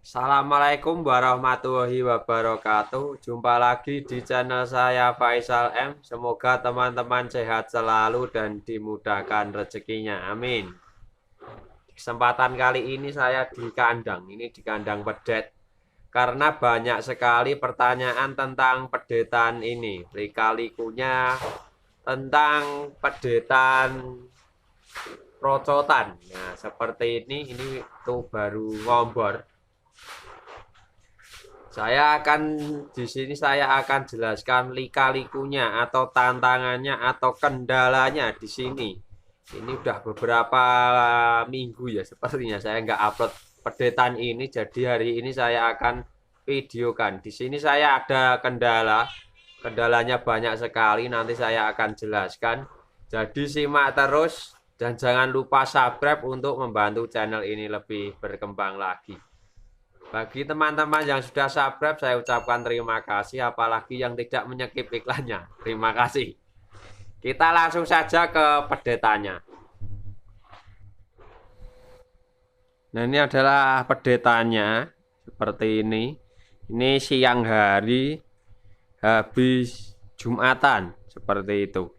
Assalamualaikum warahmatullahi wabarakatuh. Jumpa lagi di channel saya Faisal M. Semoga teman-teman sehat selalu dan dimudahkan rezekinya. Amin. Kesempatan kali ini saya di kandang. Ini di kandang pedet. Karena banyak sekali pertanyaan tentang pedetan ini. Lika-likunya tentang pedetan procotan. Nah, seperti ini tuh baru ngombor. Saya akan jelaskan lika-likunya atau tantangannya atau kendalanya di sini. Ini udah beberapa minggu ya sepertinya saya nggak upload pedetan ini, jadi hari ini saya akan videokan. Di sini saya ada kendalanya banyak sekali, nanti saya akan jelaskan. Jadi simak terus dan jangan lupa subscribe untuk membantu channel ini lebih berkembang lagi. Bagi teman-teman yang sudah subscribe, saya ucapkan terima kasih, apalagi yang tidak menyekip iklannya. Terima kasih. Kita langsung saja ke pedetannya. Nah, ini adalah pedetannya seperti ini. Ini siang hari habis Jumatan seperti itu.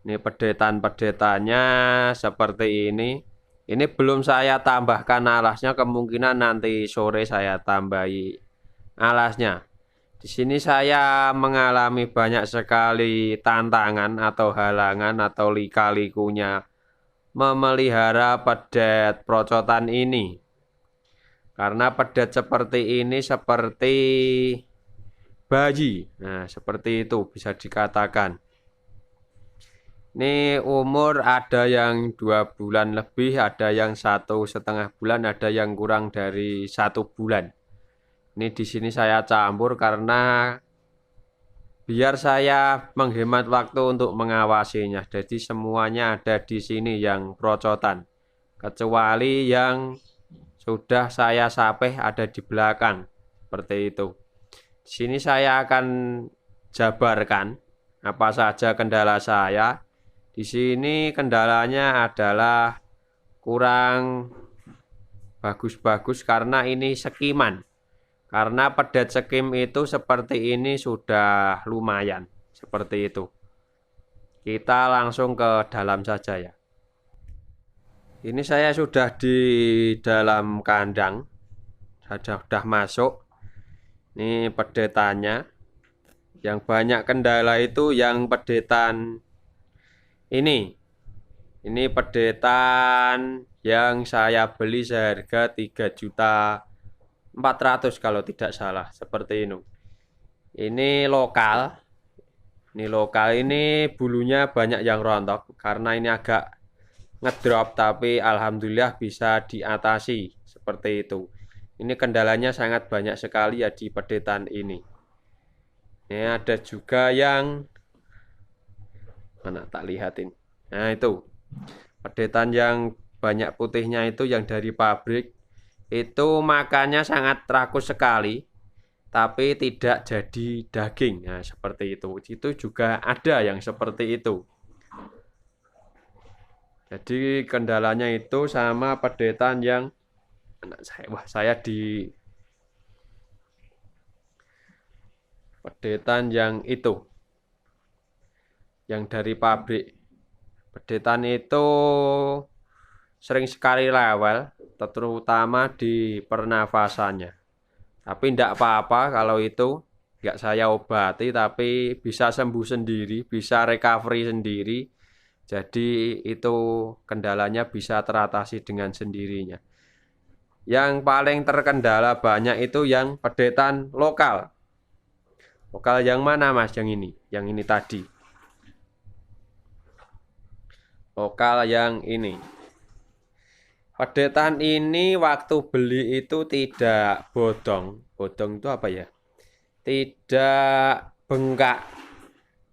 Ini pedetan-pedetannya seperti ini. Ini belum saya tambahkan alasnya, kemungkinan nanti sore saya tambahi alasnya. Di sini saya mengalami banyak sekali tantangan atau halangan atau lika-likunya memelihara pedet procotan ini. Karena pedet seperti ini seperti bayi. Nah, seperti itu bisa dikatakan. Ini umur ada yang 2 bulan lebih, ada yang 1,5 bulan, ada yang kurang dari 1 bulan. Ini di sini saya campur karena biar saya menghemat waktu untuk mengawasinya. Jadi semuanya ada di sini yang procotan, kecuali yang sudah saya sapeh ada di belakang. Seperti itu. Di sini saya akan jabarkan apa saja kendala saya. Di sini kendalanya adalah kurang bagus-bagus karena ini sekiman. Karena pedet sekim itu seperti ini sudah lumayan. Seperti itu. Kita langsung ke dalam saja ya. Ini saya sudah di dalam kandang. Saya sudah masuk. Ini pedetannya. Yang banyak kendala itu yang pedetan ini pedetan yang saya beli seharga 3.400.000 kalau tidak salah, seperti ini. Ini lokal. Ini bulunya banyak yang rontok karena ini agak ngedrop, tapi alhamdulillah bisa diatasi seperti itu. Ini kendalanya sangat banyak sekali ya di pedetan ini. Ini ada juga yang mana tak lihatin. Nah, itu pedetan yang banyak putihnya itu yang dari pabrik itu makannya sangat rakus sekali, tapi tidak jadi daging. Nah, seperti itu. Itu juga ada yang seperti itu. Jadi kendalanya itu sama pedetan yang saya di pedetan yang itu yang dari pabrik. Pedetan itu sering sekali rewel, terutama di pernafasannya. Tapi tidak apa-apa kalau itu nggak saya obati, tapi bisa sembuh sendiri, bisa recovery sendiri. Jadi itu kendalanya bisa teratasi dengan sendirinya. Yang paling terkendala banyak itu yang pedetan lokal. Lokal yang mana Mas? Yang ini? Yang ini tadi. Lokal yang ini. Pedetan ini waktu beli itu tidak bodong. Bodong itu apa ya? Tidak bengkak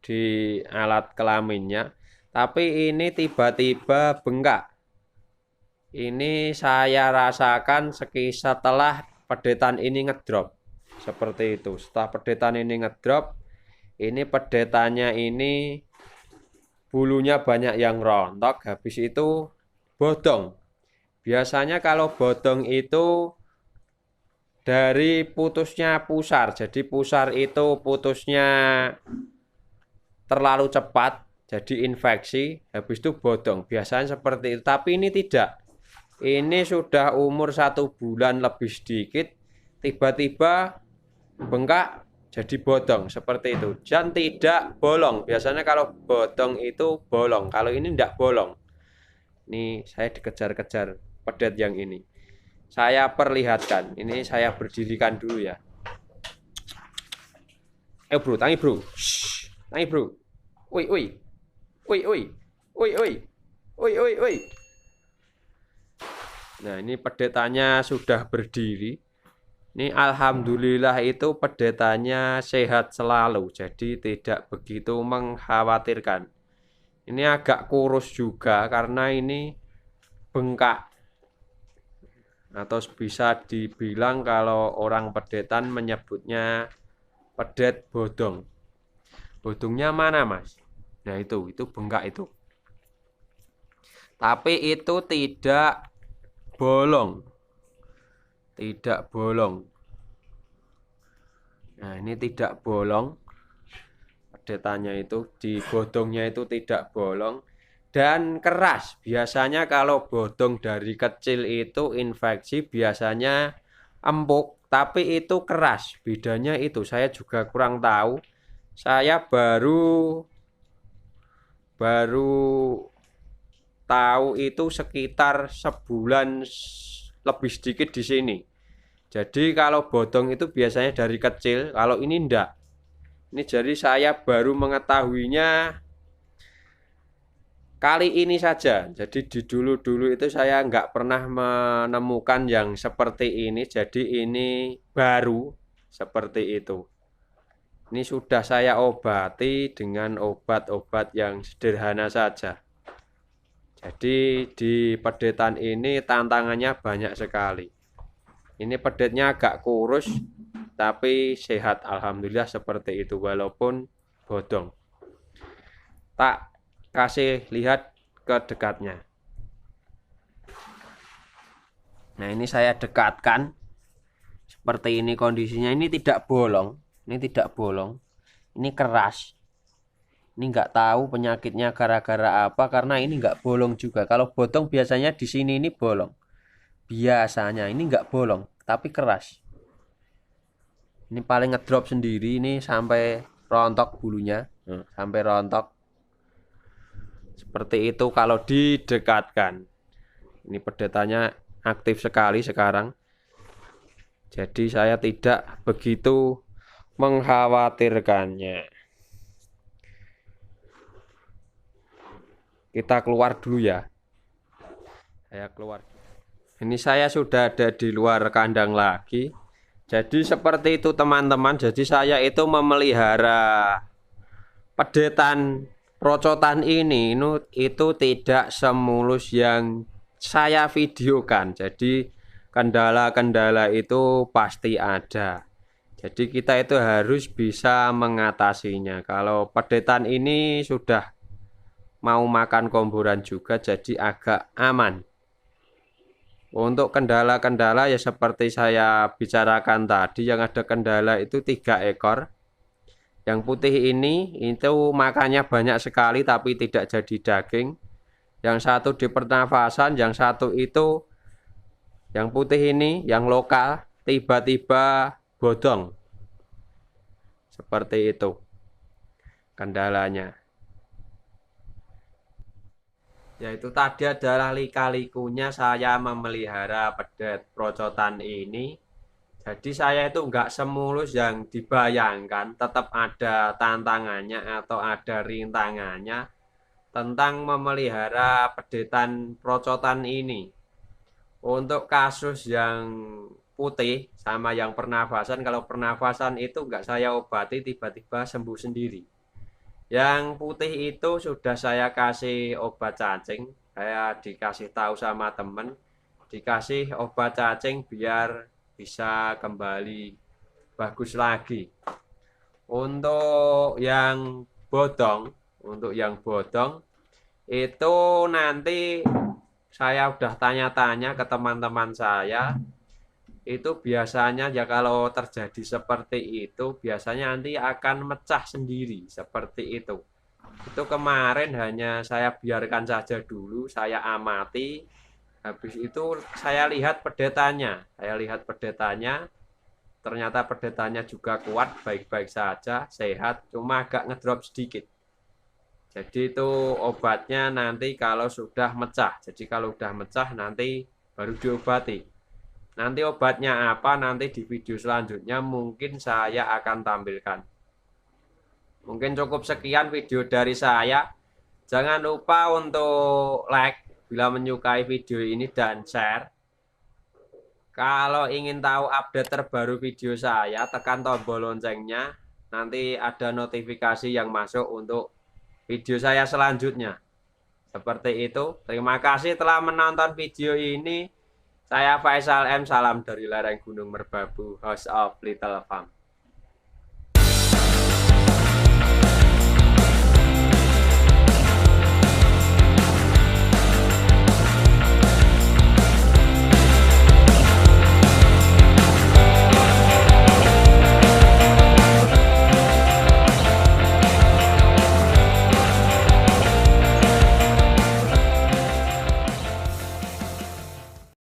di alat kelaminnya. Tapi ini tiba-tiba bengkak. Ini saya rasakan setelah pedetan ini ngedrop. Seperti itu. Setelah pedetan ini ngedrop, ini pedetannya ini bulunya banyak yang rontok, habis itu bodong. Biasanya kalau bodong itu dari putusnya pusar. Jadi pusar itu putusnya terlalu cepat, jadi infeksi, habis itu bodong. Biasanya seperti itu, tapi ini tidak. Ini sudah umur 1 bulan lebih sedikit, tiba-tiba bengkak jadi bodong seperti itu. Dan tidak bolong. Biasanya kalau bodong itu bolong. Kalau ini tidak bolong. Ini saya dikejar-kejar pedet yang ini. Saya perlihatkan. Ini saya berdirikan dulu ya. Bro, tangi bro. Shh, tangi bro. Woi, woi. Woi, woi. Woi, woi. Woi, woi, woi. Nah, ini pedetannya sudah berdiri. Ini alhamdulillah itu pedetannya sehat selalu. Jadi tidak begitu mengkhawatirkan. Ini agak kurus juga karena ini bengkak. Atau bisa dibilang kalau orang pedetan menyebutnya pedet bodong. Bodongnya mana, Mas? Nah, itu bengkak itu. Tapi itu tidak bolong. Tidak bolong. Nah, ini tidak bolong. Pedetannya itu di bodongnya itu tidak bolong dan keras. Biasanya kalau bodong dari kecil itu infeksi biasanya empuk, tapi itu keras. Bedanya itu saya juga kurang tahu. Saya baru tahu itu sekitar sebulan lebih sedikit di sini. Jadi kalau bodong itu biasanya dari kecil, kalau ini enggak. Ini jadi saya baru mengetahuinya kali ini saja. Jadi di dulu-dulu itu saya enggak pernah menemukan yang seperti ini. Jadi ini baru seperti itu. Ini sudah saya obati dengan obat-obat yang sederhana saja. Jadi di pedetan ini tantangannya banyak sekali. Ini pedetnya agak kurus, tapi sehat. Alhamdulillah seperti itu, walaupun bodong. Tak kasih lihat ke dekatnya. Nah, ini saya dekatkan. Seperti ini kondisinya. Ini tidak bolong. Ini tidak bolong. Ini keras. Ini nggak tahu penyakitnya gara-gara apa, karena ini nggak bolong juga. Kalau bodong biasanya di sini ini bolong. Biasanya ini nggak bolong, tapi keras. Ini paling ngedrop sendiri, ini sampai rontok bulunya, sampai rontok. Seperti itu kalau didekatkan. Ini pedetannya aktif sekali sekarang. Jadi saya tidak begitu mengkhawatirkannya. Kita keluar dulu ya. Saya keluar. Ini saya sudah ada di luar kandang lagi. Jadi seperti itu teman-teman. Jadi saya itu memelihara pedetan procotan ini itu tidak semulus yang saya videokan. Jadi kendala-kendala itu pasti ada. Jadi kita itu harus bisa mengatasinya. Kalau pedetan ini sudah mau makan komboran juga, jadi agak aman. Untuk kendala-kendala ya seperti saya bicarakan tadi, yang ada kendala itu 3 ekor. Yang putih ini itu makannya banyak sekali tapi tidak jadi daging. Yang satu di pernafasan, yang satu itu yang putih ini, yang lokal, tiba-tiba bodong. Seperti itu kendalanya. Yaitu tadi adalah lika-likunya saya memelihara pedet procotan ini. Jadi saya itu enggak semulus yang dibayangkan, tetap ada tantangannya atau ada rintangannya tentang memelihara pedetan procotan ini. Untuk kasus yang putih sama yang pernafasan, kalau pernafasan itu enggak saya obati, tiba-tiba sembuh sendiri. Yang putih itu sudah saya kasih obat cacing. Saya dikasih tahu sama temen, dikasih obat cacing biar bisa kembali bagus lagi. Untuk yang bodong itu nanti saya udah tanya-tanya ke teman-teman saya. itu biasanya ya kalau terjadi seperti itu biasanya nanti akan mecah sendiri seperti itu. Itu kemarin hanya saya biarkan saja dulu, saya amati. Habis itu saya lihat pedetanya. Saya lihat pedetanya, ternyata pedetanya juga kuat, baik-baik saja, sehat, cuma agak ngedrop sedikit. Jadi itu obatnya nanti kalau sudah mecah. Jadi kalau sudah mecah nanti baru diobati. Nanti obatnya apa nanti di video selanjutnya mungkin saya akan tampilkan. Mungkin cukup sekian video dari saya. Jangan lupa untuk like bila menyukai video ini dan share. Kalau ingin tahu update terbaru video saya, tekan tombol loncengnya. Nanti ada notifikasi yang masuk untuk video saya selanjutnya. Seperti itu. Terima kasih telah menonton video ini. Saya Faisal M. Salam dari lereng Gunung Merbabu, House of Little Farm.